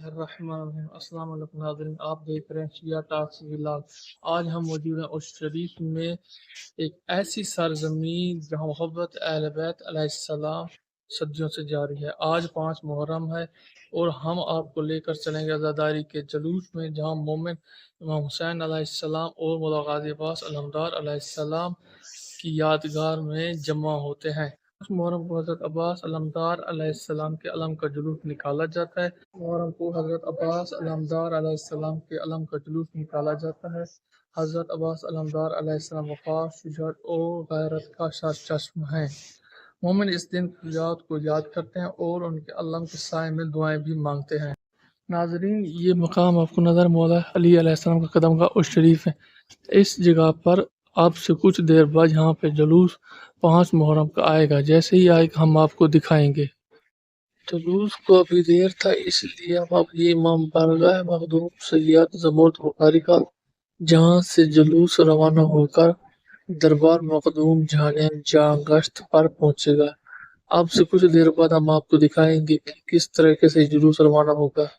अस्सलाम वालेकुम नाज़रीन, आप देख रहे हैं शिया टाक्स व्लॉग। आज हम मौजूद हैं उस शरीफ में, एक ऐसी सरजमीन जहाँ मोहब्बत अहले बैत अलैहिस्सलाम सदियों से जारी है। आज 5 मुहर्रम है और हम आपको लेकर चलेंगे अज़ादारी के जुलूस में, जहाँ मोमिन इमाम हुसैन अलैहिस्सलाम और मौला गाज़ी अब्बास अलमदार अलैहिस्सलाम की यादगार में जमा होते हैं। मुहर्रम को हज़रत अब्बास अलमदार अलैहिस्सलाम के अलम का जुलूस निकाला जाता है। मुहर्रम को हज़रत अब्बास अलमदार अलैहिस्सलाम के अलम का जुलूस निकाला जाता है। हज़रत अब्बास अलमदार अलैहिस्सलाम वफ़ा, शुजाअत और गैरत का सरचश्मा हैं। मोमिन इस दिन की याद को याद करते हैं और उनके अलम के साए में दुआएं भी मांगते हैं। नाजरीन, ये मकाम आपको नज़र मौला अली अलैहिस्सलाम का कदम का उस शरीफ है। इस जगह पर आपसे कुछ देर बाद यहाँ पे जुलूस 5 मुहर्रम का आएगा। जैसे ही आएगा हम आपको दिखाएंगे। जुलूस को अभी देर था, इसलिए हम अब ये इमाम बारगाह मखदूम सैयद जमोत बुखारी का, जहाँ से जुलूस रवाना होकर दरबार मखदूम झालियान जहाँ गश्त पर पहुंचेगा। आपसे कुछ देर बाद हम आपको दिखाएंगे कि किस तरीके से जुलूस रवाना होगा।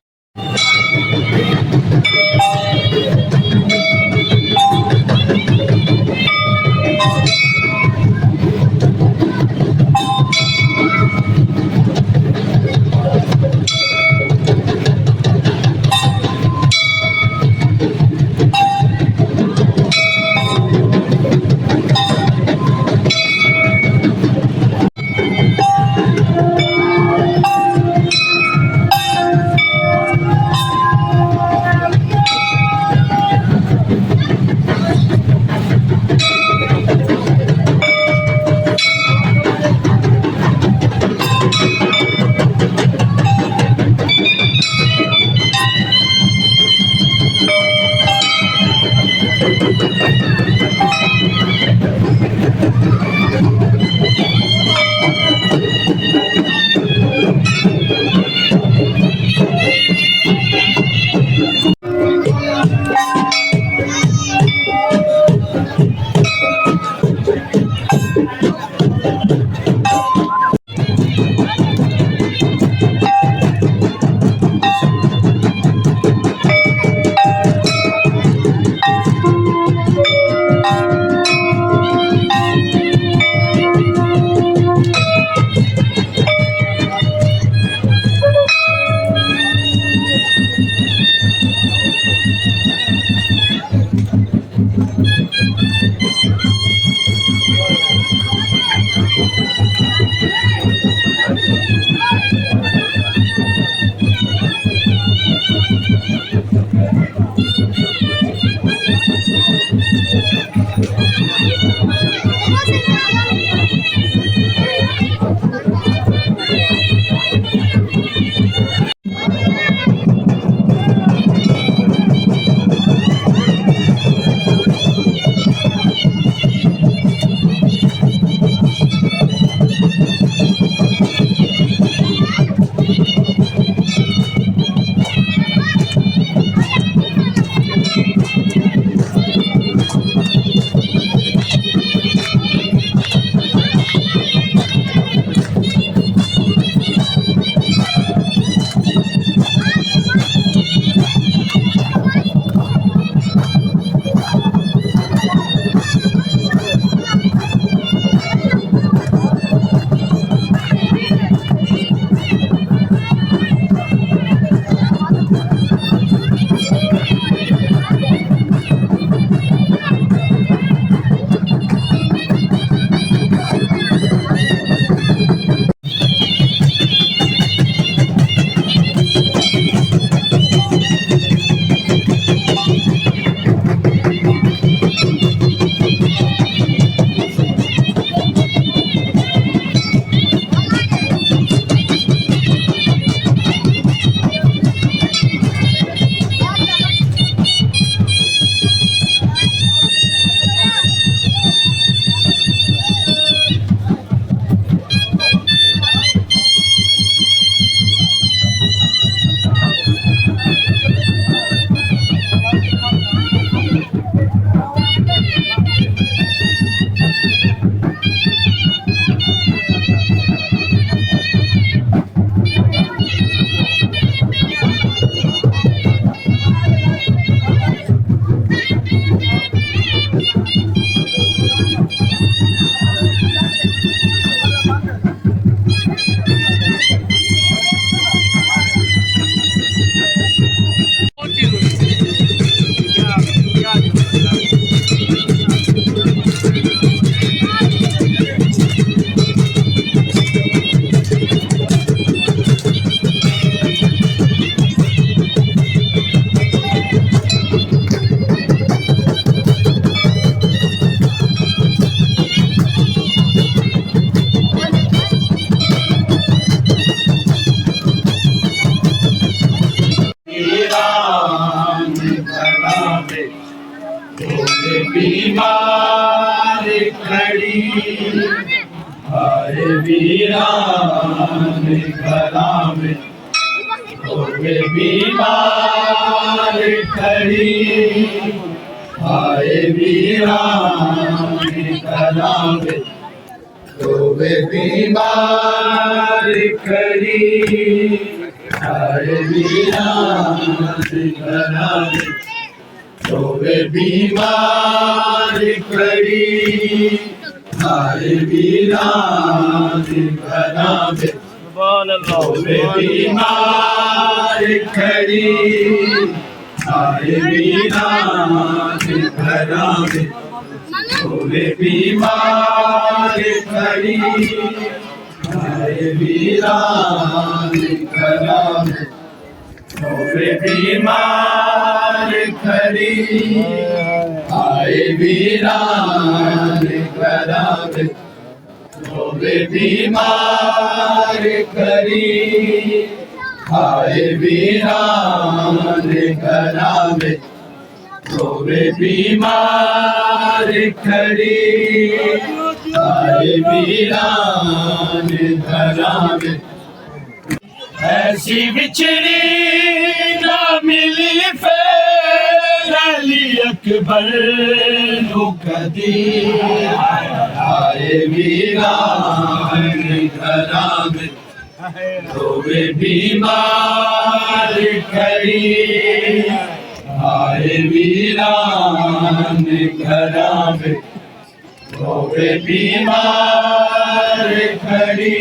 बीमार खड़ी आए वीरान घरां में होवे बीमार खड़ी आए वीरान घरां में होवे बीमार खड़ी आए वीरान घरां में होवे बीमार खड़ी आए वीरान घरां में होवे बीमार खड़ी आए वीरान घरां में होवे बीमार खड़ी आए वीरान घरां में होवे बीमार खड़ी आए वीरान घरां में होवे बीमार खड़ी आए वीरान घरां में होवे बीमार खड़ी आए वीरान घरां में ऐसी बिछड़ी ना मिली फिर अली अकबर नू कदी आए वीरान घरां में होवे बीमार खड़ी आए वीरान घरां में होवे बीमार खड़ी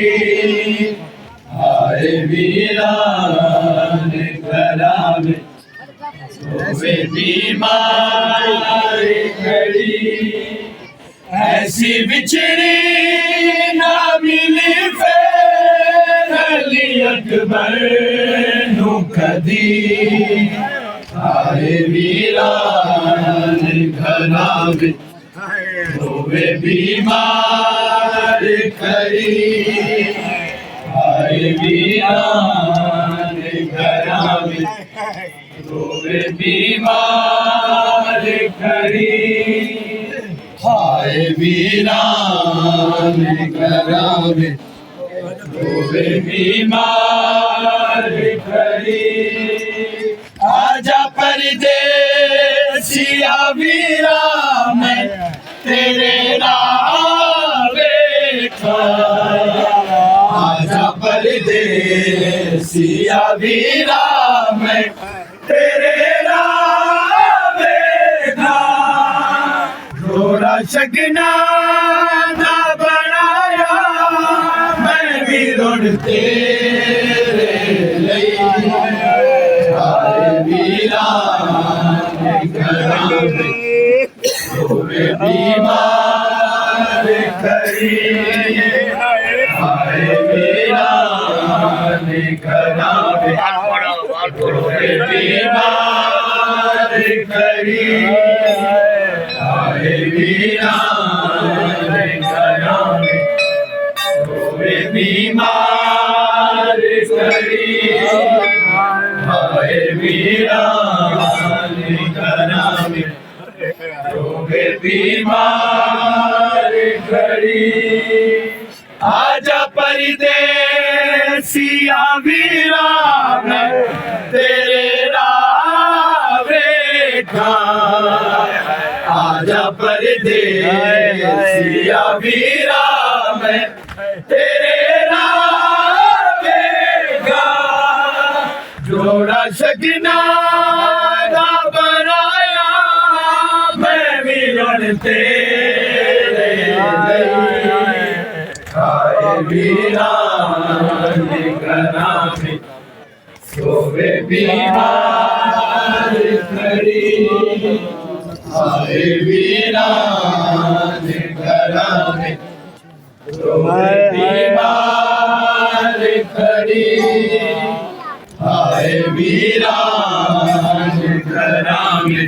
आए वीरान घरां में होवे बीमार खड़ी ऐसी बिछड़ी ना मिली फिर अली अकबर नू कदी आए वीरान घरां में होवे बीमार खड़ी आए वीरान घरां में होवे बीमार खड़ी आए वीरान घरां में होवे बीमार खड़ी आजा परदेसिया वीरा मैं तेरे राह देखा आजा परदेसिया वीरा मैं तेरे राह देखा थोड़ा शगना ना बनाया मैं भी रुड़ तेरे लई आए वीरान घरां में होवे बीमार खड़ी आए वीरान घरां में होवे बीमार खड़ी आए वीरान घरां में होवे बीमार खड़ी आए वीरान घरां में होवे बीमार खड़ी आजा परदेसिया वीरा मैं तेरे राह देखा आजा परदेसिया वीरा मैं तेरे राह देखा जोड़ा शगना ना बनाया मैं मिलन तेरे आए वीरान घरां में होवे बीमार खड़ी आए वीरान घरां में होवे बीमार खड़ी आए वीरान घरां में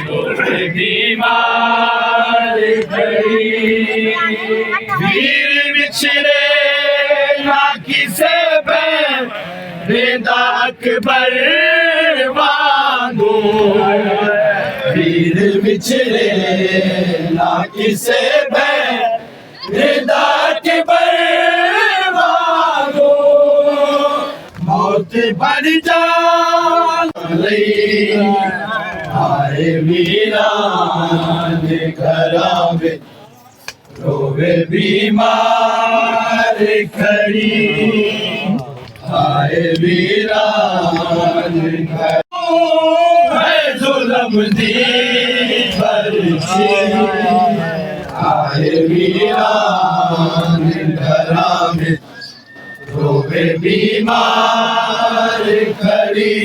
होवे बीमार खड़ी वीर बिछड़े ना किसे पे बेदा अकबर वांगू वीर बिछड़े ना किसे बेदा के बरवागो मौत बन जान आए वीरान घरा में रोवे बीमार खड़ी आए वीरान घर है जुल्म दी आए वीरान घरा में रोवे बीमार खड़ी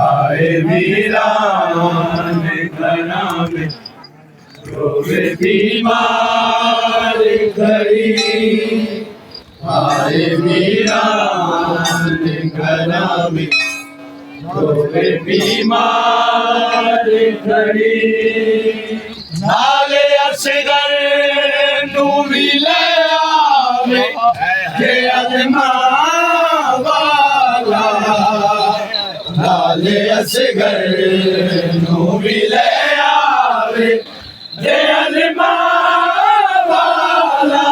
आए वीरान घरा में रोवे बीमार खड़ी आए वीरान घरा में रोवे बीमार खड़ी नाले असगर नू मिले आवे के अजमा वाला नाले असगर नू मिले आवे के अजमा वाला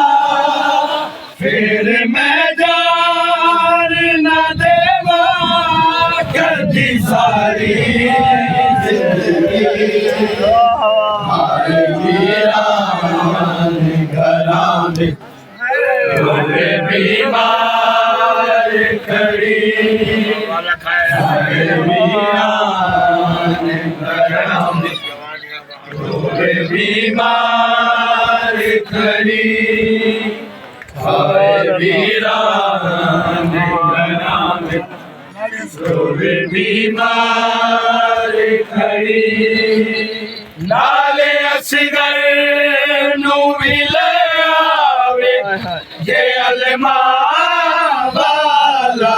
फिर मैं जान न देवा कदी सारी जिंदगी हाय वीरान घरा में रोवे बीमार खड़ी हाय वीरान घरा में रोवे बीमार खड़ी हाय वीरान घरा में रोवे बीमार खड़ी नाले असगर नू मिले आवे ये अलमा वाला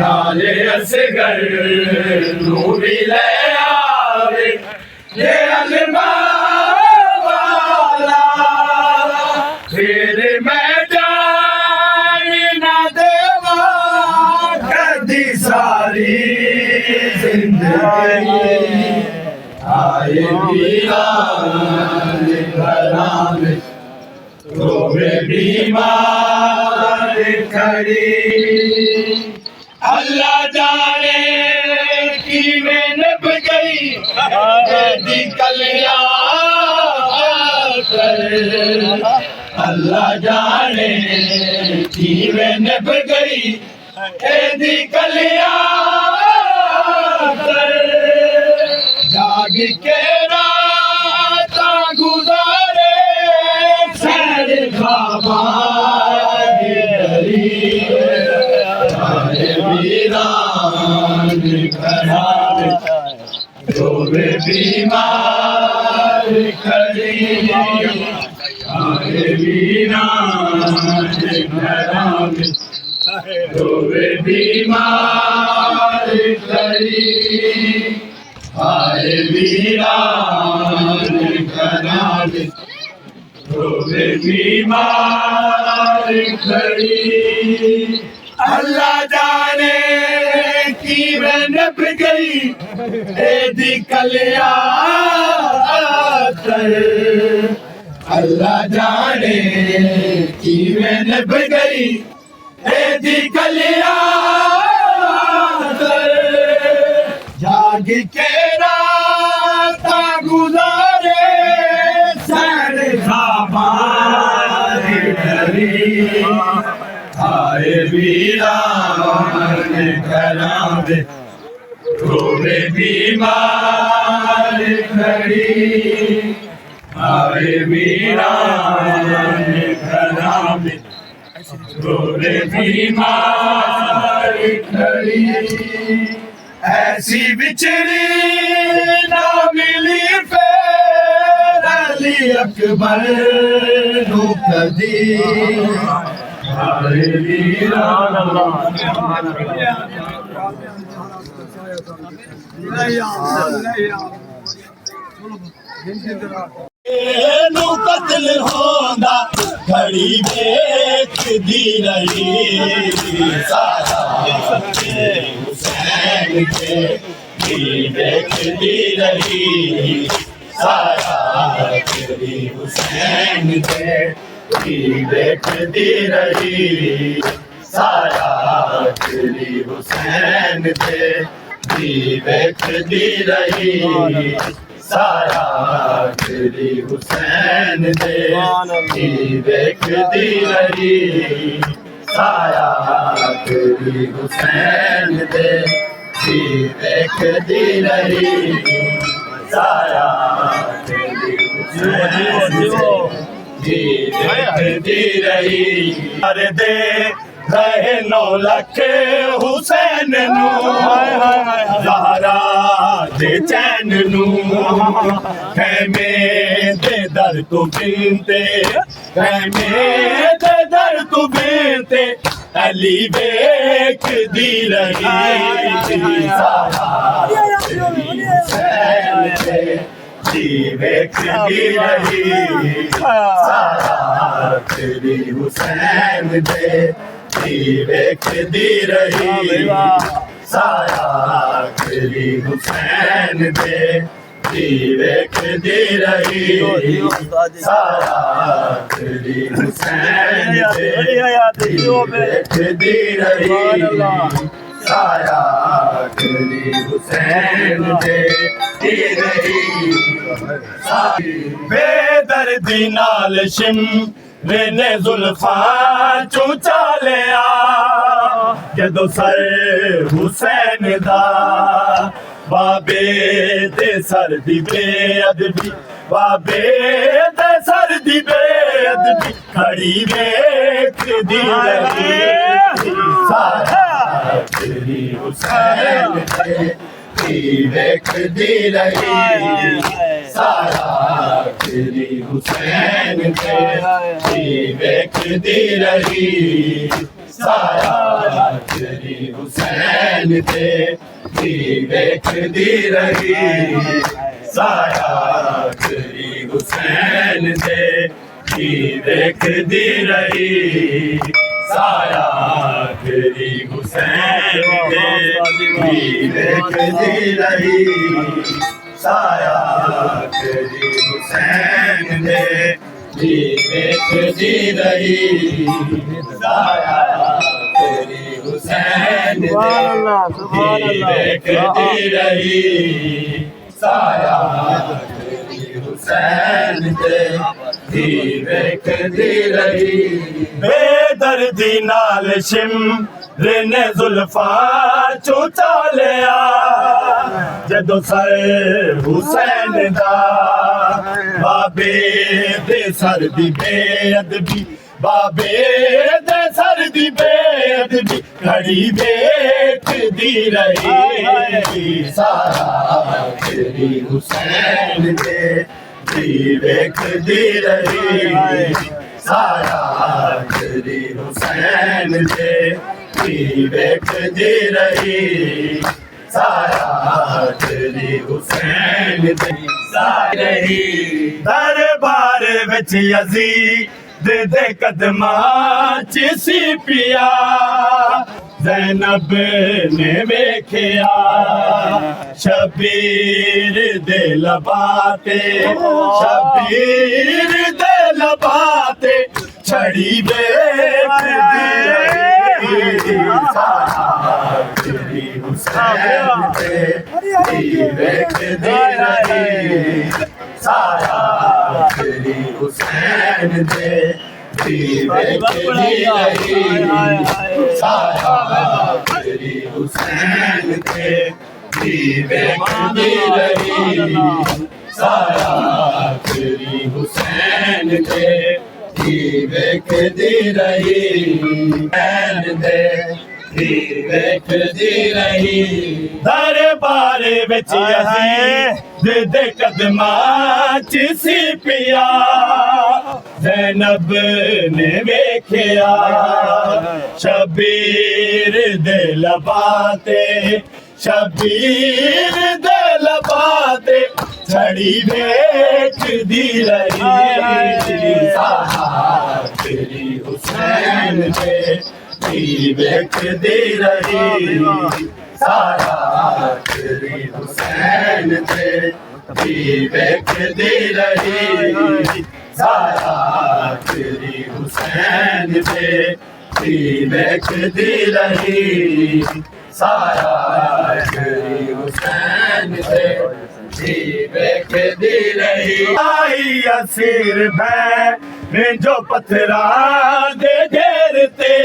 नाले असगर नू मिले आवे ये अलमा वाला फिर मैं जान न देवा कदी सारी जिंदगी आए वीरान घरा में रोवे बीमार खड़ी अल्लाह जाने की में नब गई दी कलिया अल्लाह जाने की में नब गई दी कलिया जाग के रात गुजारे सैर खाबा वीरान घरा में रोवे बीमार खड़ी आए वीरान घरा में रोवे बीमार खड़ी आए वीरान घरा में रोवे बीमार खड़ी अल्लाह जाने की नब गई दी कलिया अल्लाह जाने की नब गई दी कलिया जाग के रात गुजारे सैर खाबा आए वीरान घरा में रोवे बीमार खड़ी आए वीरान घरा में रोवे बीमार खड़ी ऐसी बिछड़ी ना मिली फिर अली अकबर नू कदी आए वीरान नू कत्ल होंदा घड़ी देख दी रही सारा हुसैन के धी देखती रही सारा तेरी हुसैन दे धी देखती रही सारा तेरी हुसैन दे धी देखती रही सारा तेरी हुसैन दे धी देखती रही सारा तेरी हुसैन दे धी देखती रही सारा तेरी हुसैन दे धी देखती रही अरे दे रहे 9 लाख हुसैन नू ज़हरा दे चैन नू खैमे दे दर तू बिनते खैमे दे दर तू बिनते अली बेक दी रही सारा तेरी हुसैन दे धी देखती रही सारा तेरी हुसैन दे धी देखती रही सारा तेरी हुसैन दे धी देखती रही सारा तेरी हुसैन दे धी देखती रही सारा तेरी हुसैन दे धी रही बेदर्दी नाल शिमरे जुल्फा चू चालिया जदों सर हुसैन दा बाबे दे सर दी बेअदबी बाबे दे सर दी बेअदबी खड़ी वेख दी रही सारा तेरी हुसैन दे धी देखती रही सारा तेरी हुसैन दे धी देखती रही सारा तेरी हुसैन दे धी देखती रही सारा तेरी हुसैन दे धी देखती रही सारा तेरी हुसैन दे धी देखती रही सारा तेरी हुसैन दे धी देखती रही सारा तेरी हुसैन दे धी देखती रही सारा तेरी हुसैन दे धी देखती रही बेदर्दी नाल शिमरे ने जुल्फा चू चालिया जदों सर हुसैन दा बाबे दे सर दी बेअदबी बाबे दे सर दी बेअदबी खड़ी वेख दी रही सारा तेरी हुसैन दे धी देखती रही सारा तेरी हुसैन दे धी देखती रही सारा तेरी हुसैन दे रही दरबार विच यज़ीद दे कदमां च सी पिया ज़ैनब ने वेखिया शबीर दे लबाते शबीर दे लबाते छड़ी वेख दी सारा तेरी हुसैन दे धी देखती रही सारा तेरी हुसैन दे धी देखती रही सारा तेरी हुसैन दे धी देखती रही सारा तेरी हुसैन दे धी देखती रही दे धी देखती रही दरबार विच यज़ीद दे कदमां च सी पिया ज़ैनब ने वेखिया शबीर दे लबाते शबीर दे लबाते छड़ी वेख दी रही सारा तेरी हुसैन दे धी देखती रही सारा तेरी हुसैन ते भी वेखदी रही सारा तेरी हुसैन ते भी वेखदी रही सारा तेरी हुसैन ते भी वेखदी रही आई असीर मैं जो पत्थरा दे घेरते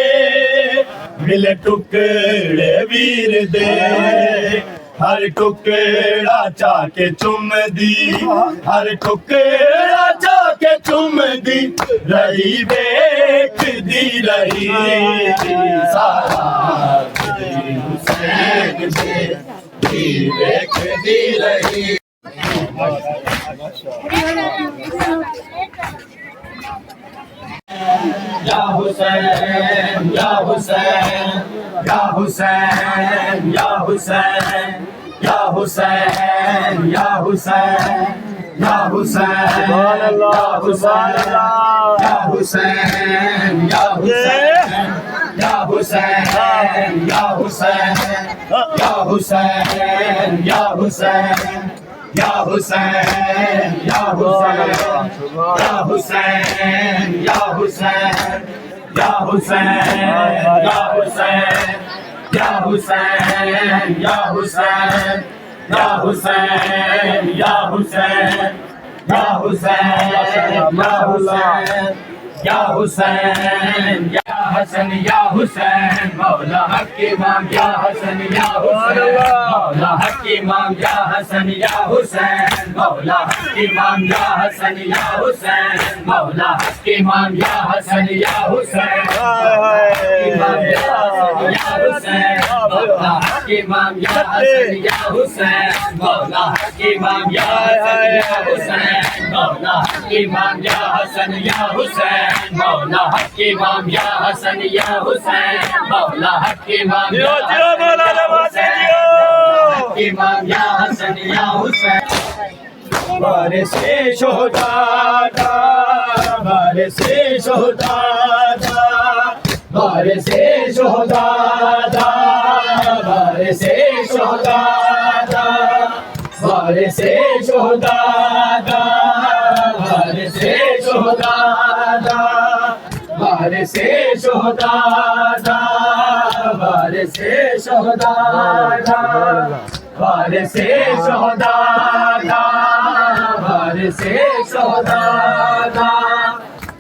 मिले टुकड़े वीर दे हर टुकड़ा चाके चुम दी हर टुकड़ा चाके चुम दी रही वेख दी रही सारा तेरी हुसैन दे दी वेख दी रही या हुसैन या हुसैन या हुसैन या हुसैन या हुसैन या हुसैन या हुसैन सुभान अल्लाह सुभान अल्लाह या हुसैन या हुसैन या हुसैन या हुसैन या हुसैन या हुसैन या हुसैन या हुसैन या हुसैन या हुसैन या हुसैन या हुसैन या हुसैन या हुसैन या हुसैन या हुसैन या हुसैन या हुसैन या हसन या हुसैन मौला हक इमाम या हसन या हुसैन मौला हक इमाम या हसन या हुसैन मौला हक इमाम या हसन या हुसैन मौला हक इमाम या हसन या हुसैन इमाम या हसन या हुसैन मौला हक इमाम या हसन या हुसैन मौला हक इमाम या हसन या हुसैन मौला हक इमाम या हसन या हुसैन मौला हक इमाम या हसन या हुसैन मौला हक इमाम या इमाम या हसन या हुसैन बारे से शोहदादा बारे से शोहदादा बारे से शोहदादा बारे से शोहदादा बारे से शोहदादा बारे से शोहदादा बारे से शोहदादा बारे से शोहदादा बारे से शोहदादा बारे से शोहदादा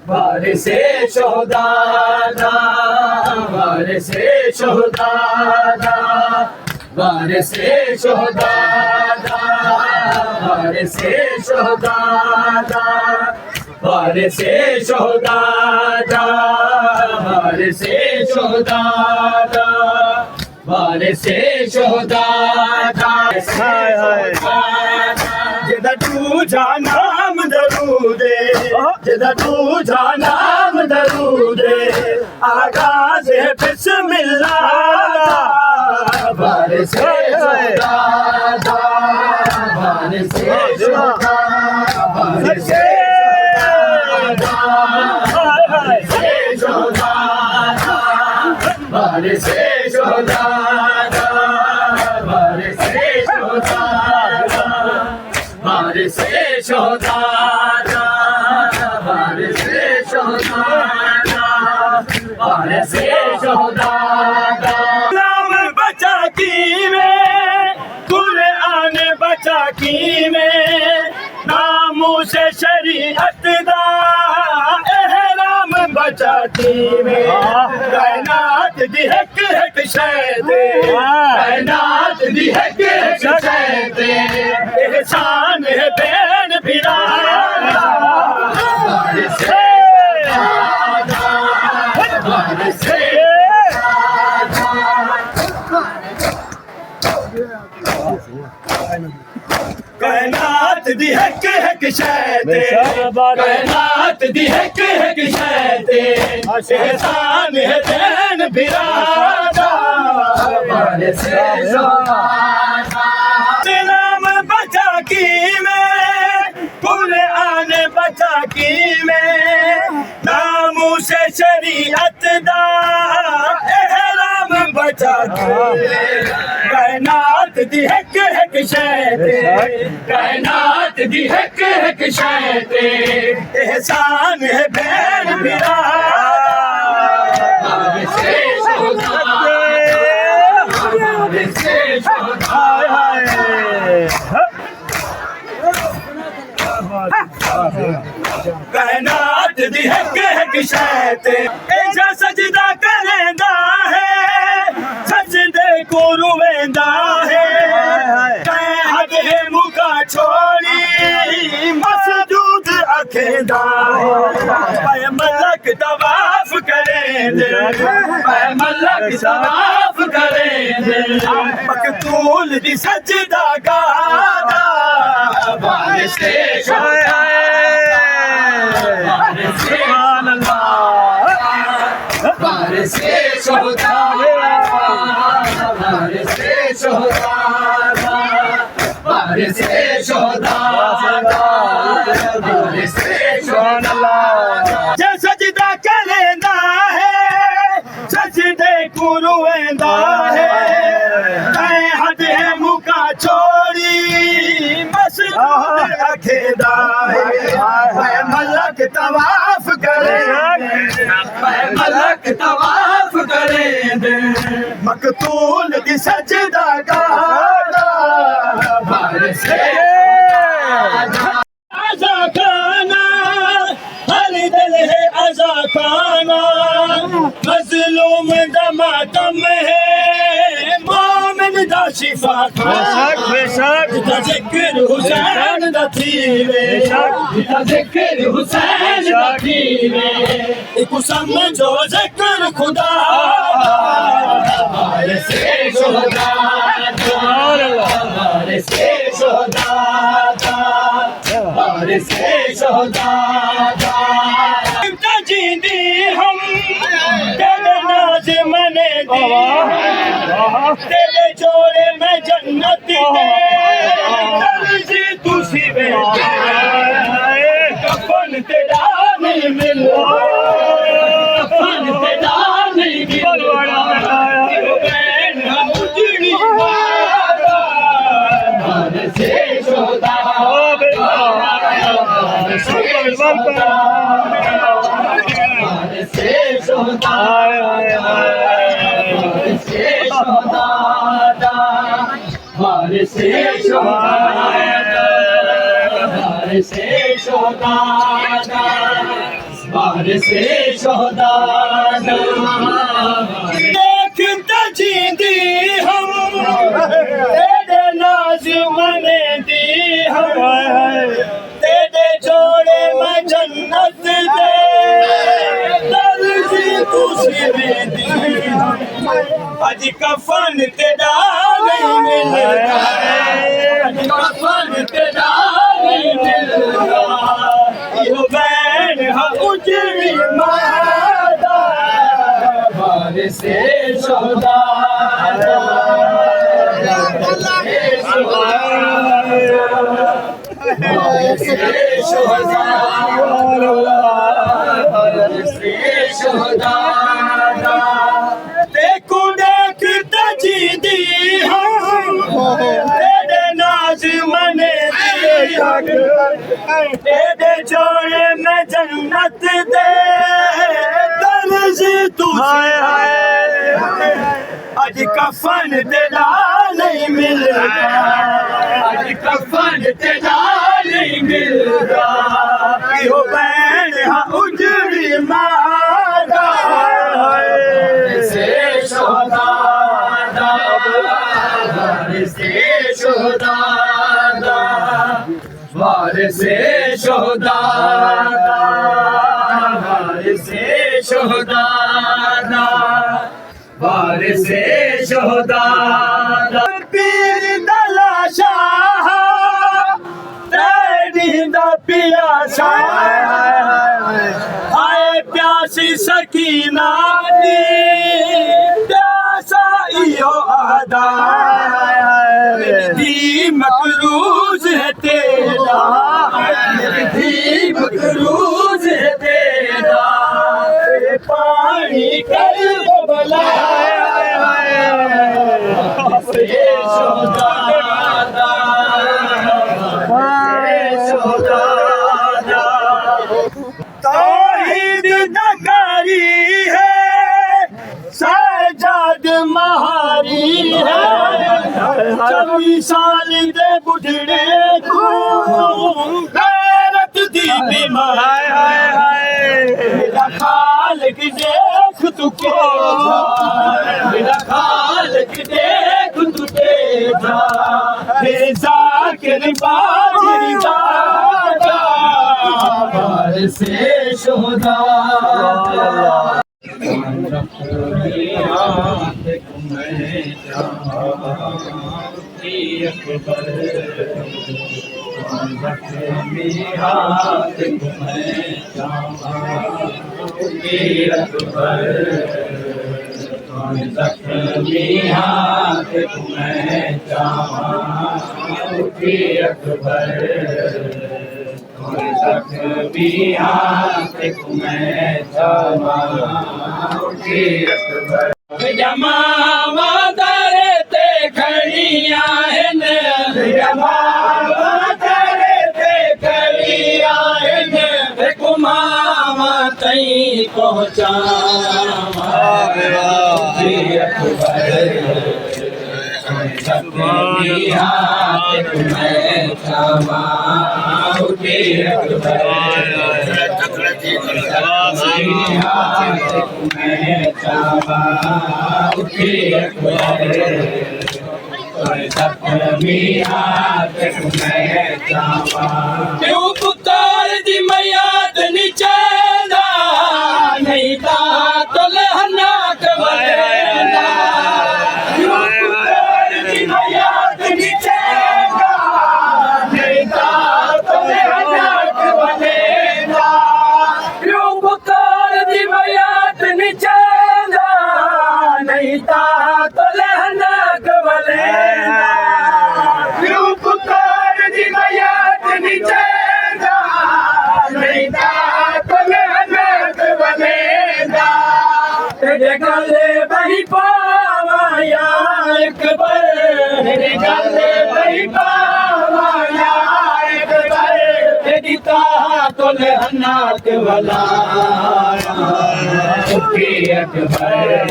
बारे से शोहदादा बारे से शोहदादा बारे से शोहदादा बारे से शोहदादा बारे से शोहदादा बारे से शोहदादा बारे से शोहदादा जिदा तुझा नाम दरूदे जिदा तुझा नाम दरूदे आगाज़ है बिस्मिल्लाह बारे से शोहदादा बारे से शोहदादा बारे से बारे से शोहदादा बारे से शोहदादा बारे से शोहदादा बारे से शोहदादा बारे से शोहदादा नाम बचा की में कुरान बचा की में नामों से शरीयत दा एहराम बचाती में कायनात दी हक हक शैदे कायनात दी हक हक शैदे एहसान है बैन फिरा बारे से बारे से कायनात दी हक हक शैदे कायनात दी हक हक शैदे एहसान है बैन बिरादा बारे से नाम बचा की में कुरान बचा की में नामों से शरीयत दा एहराम बचा की कायनात दी एक शैते कायनात दी एक शैते एहसान है भैन बिरा कायनात दी एक शैते एजा सजदा करेंदा है सजदे को रुवेंदा है कै हद है मुका छोड़ी मसजूद अखेंदा है मलक तवाफ करेंदे मलक तवाफ करेंदे मकतूल दी सजदा गादा बारिश से सुभान अल्लाह बारिश से शोहदा बारिश से शोहदा बारिश से शोहदा बारिश से सुभान अल्लाह जे सजदा करेंदा है सजदे को रुवेंदा है कै हद है मुका छोड़ी मसजूद अखेंदा है मलक तवाफ करेंदे मलक तवाफ करेंदे मकतूल दी सजदा गादा बारिश से आजा खाना हर दिल है आजा खाना मजलूम दा मातम है मोमिन दा शिफा खाना दा जिक्र हुसैन दा थीवे दा जिक्र हुसैन दा थीवे इको समझो जिक्र खुदा बारिश से शोहदा बारिश से शोहदा बारिश से शोहदा जींदी हम तेरे नाज मने दी तेरे जोड़े में जन्नत दे दर्जी तुसी वे कफन तेरा नहीं मिला कफन तेरा नहीं मिला बहन हम उजड़ी बारिश से शोहदा बारिश से शोहदा से शोहदा से शोहदा से शोहदा से शोहदा से शोहदा देखता जींदी हम तेरे नाज मने दी हम तेरे जोड़े में जन्नत दे आज कफन तेरा नहीं मिलता कफन तेरा नहीं मिलता यो बहन हाँ उजड़ी मादा बारिश से शोहदा बारिश से शोहदा शोहदा देखो देखता जींदी हम तेरे नाज मने तेरे जोड़े में जन्नत दे दर्जी तू आज कफन तेरा नहीं मिलता आज कफन तेरा नहीं मिलता यो बहन हाँ उजड़ी मादा से शोहदा से शोहदा से शोहदा से शोहदा से शोहदा पीर दलाशा तेरी पियासा हाय प्यासी सकीना दी प्यासा इयो आदा दी मकरूज है तेरा दी मकरूज है तेरा पानी कर बला तौहीद नकारी है सजाद महारी है 24 साल दे बुढ़ड़े को गैरत दी बीमारी मेरा खालिक देख तू तेजा मेरा खालिक देख तू तेजा मेरे जाकिर बाजी जागा बार से शोदा जमा दरे ते खड़िया जमा दरे ते खड़िया कुमावा तई पहुँचा पुकार दी मयाद नीचे नहीं था तो लहना कबरेदा पुकार दी मयाद नीचे नहीं था तो लहना कबरेदा पुकार दी मयाद नीचे नहीं था तो लहना कबरेदा पुकार दी मयाद नीचे तेरे गले बही पावाया एक बार तेरे गले बही पावाया एक बार तेरी तो लहना के वाला उठी अकबर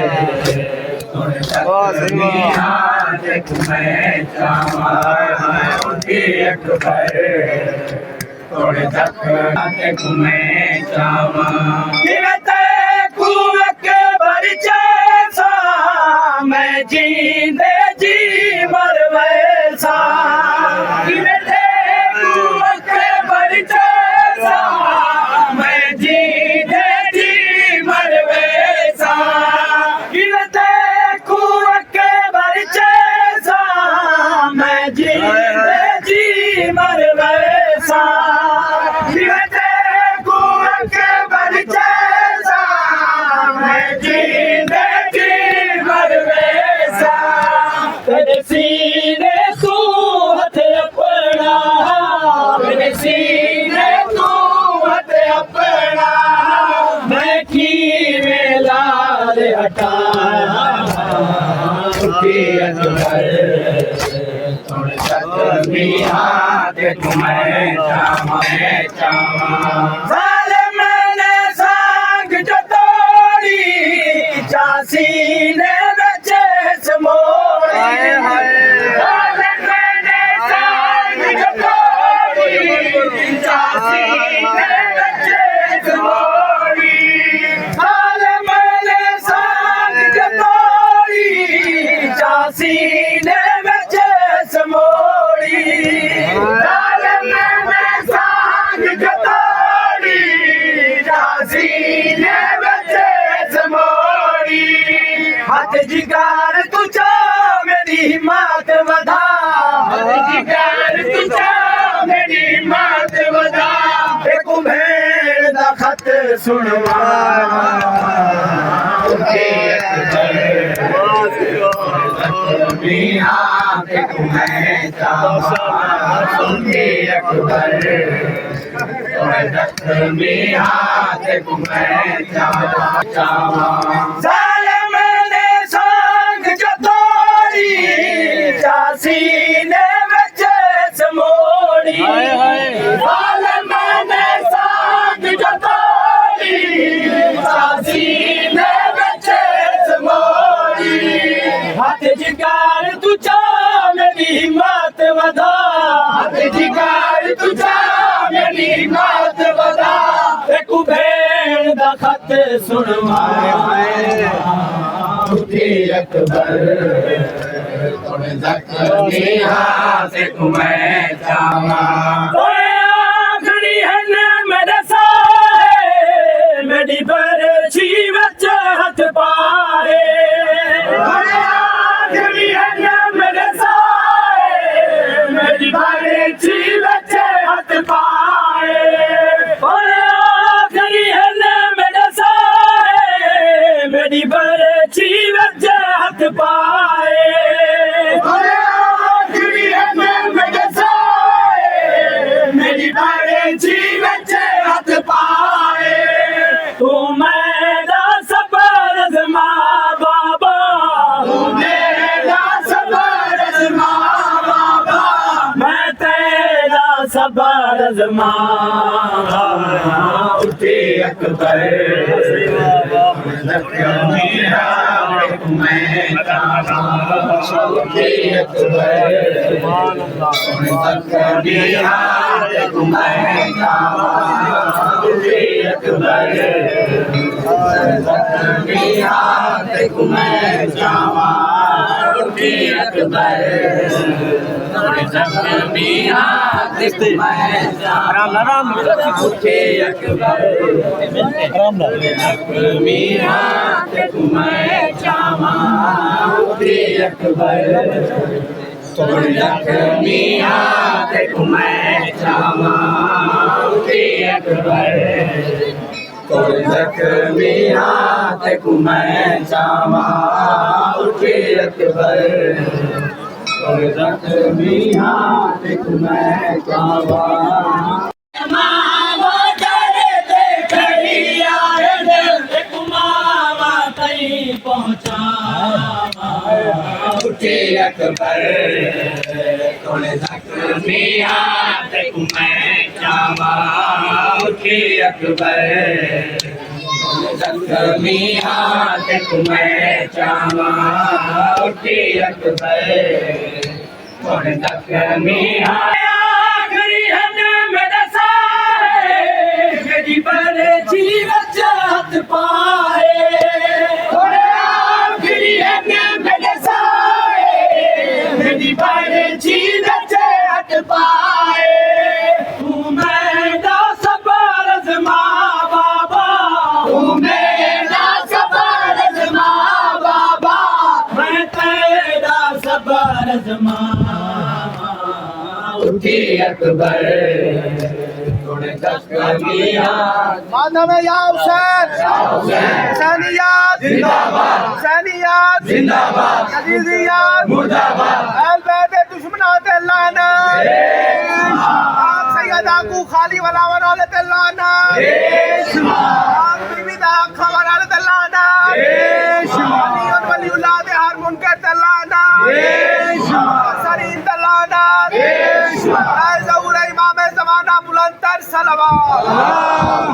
देख मैं जावा उठी अकबर थोड़े तक मैं जावा मैं जींदे जी मर वैसा मैं जींदे जी मर वैसा मैं जींदे जी मर वैसा सीने तू हथ अपना मेरे सीने तू हथ अपना मैं की में लाल हटाया थोड़े तक भी हाथ तुम्हें मैंने सांग जो तोड़ी चासी ने बचे समोड़ी सीने में जैस मोड़ी सांग जतोड़ी सीने में जैस मोड़ी हाथ जिगार तुझा मेरी हिम्मत वधा हाथ जिगार तुझा मेरी हिम्मत वधा एक उम्मीद दा खत सुनवा मैंने सांग जो तोड़ी अकबर थोड़े जख्मी हाथ तुम्हें जावा आखरी है ने मेरे साए मेरी बरछी विच हथ पाए आखरी है ने मेरे साए मेरी बरछी विच हथ पाए आखरी है ने मेरे साए मेरी बरछी विच हथ पाए आखरी है ने मेरे साए मेरी बरछी विच हथ पाए तू मेरा सबर अज़मा बाबा तू मेरा सबर अज़मा बाबा मैं तेरा सबर अज़मा उठे अकबर मेरा मैं उठे अकबर थोड़ी जख्मी हाथ तुम्हें जावा उठे अकबर थोड़ी जख्मी हाथ तुम्हें जावा उठे अकबर थोड़ी जख्मी हाथ तुम्हें जावा उठे अकबर थोड़े जख्मी हाथ तुम्हें जावा उठे अकबर थोड़े जख्मी हाथ तुम्हें जावा उठे अकबर थोड़े जख्मी आखरी है मेरे साए मेरी बरछी विच हथ पाए आखरी है मेरे साए मेरी बरछी विच हथ पाए तू मेरा सबर अज़मा बाबा तू मेरा सबर अज़मा बाबा मैं तेरा सबर अज़मा उठे अकबर थोड़े जख्मी माधव या हुसैन हुसैनियत जिंदाबाद हुसैनियत जिंदाबाद यजीदियत मुर्दाबाद अहल बैत दुश्मनात लानत आप सैयदा को खाली वाला वलालत लानत आप बीवी दा खबरालत लानत अली और वली औलाद हर मुनकर लानत सरीन लानत ऐ ज़हूर इमाम ज़माना बुलंद तर सलवात